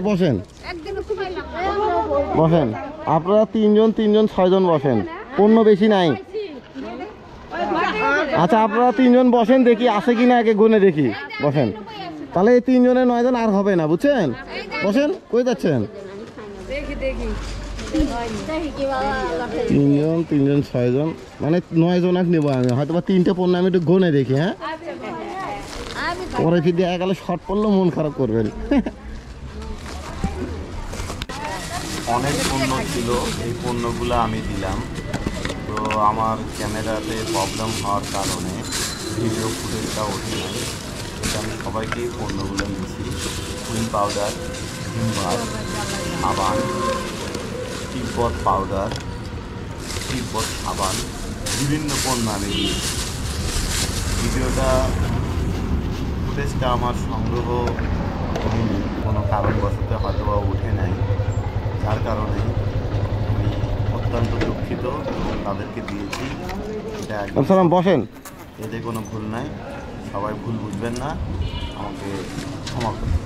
বসেন বসেন, আপনারা তিনজন 6 জন বসেন, পণ্য বেশি নাই। আচ্ছা আপনারা 3 জন বসেন, দেখি আছে কিনা আগে গুনে দেখি। বসেন, তাহলে এই 3 জনের 9 জন আর হবে না, বুঝছেন? বসেন, কই যাচ্ছেন? 3 জন 6 জন মানে 9 জন আর নেবো আমি, হয়তো বা 3টে পণ্য আমি একটু গুনে দেখি। হ্যাঁ, পরে যদি গেলে শর্ট পড়লো মন খারাপ করবেন। অনেক পণ্য ছিল, এই পণ্যগুলো আমি দিলাম। তো আমার ক্যামেরাতে প্রবলেম হওয়ার কারণে ভিডিও ফুটেজটা ওঠে নাই। এটা আমি সবাইকেই পণ্যগুলো নিচ্ছি। কুইন পাউডার, ভিমবার, সাবান, তিব্বত পাউডার, তিব্বত সাবান, বিভিন্ন পণ্য আমি দিয়েছি। ভিডিওটা ফুটেজটা আমার সংগ্রহ হয়নি, কোনো কারণবশত হয়তো বা উঠে নাই, যার কারণে আমি অত্যন্ত দুঃখিত এবং তাদেরকে দিয়েছি। এটা সালাম, বসেন। এতে কোনো ভুল নাই, সবাই ভুল বুঝবেন না, আমাকে ক্ষমা করুন।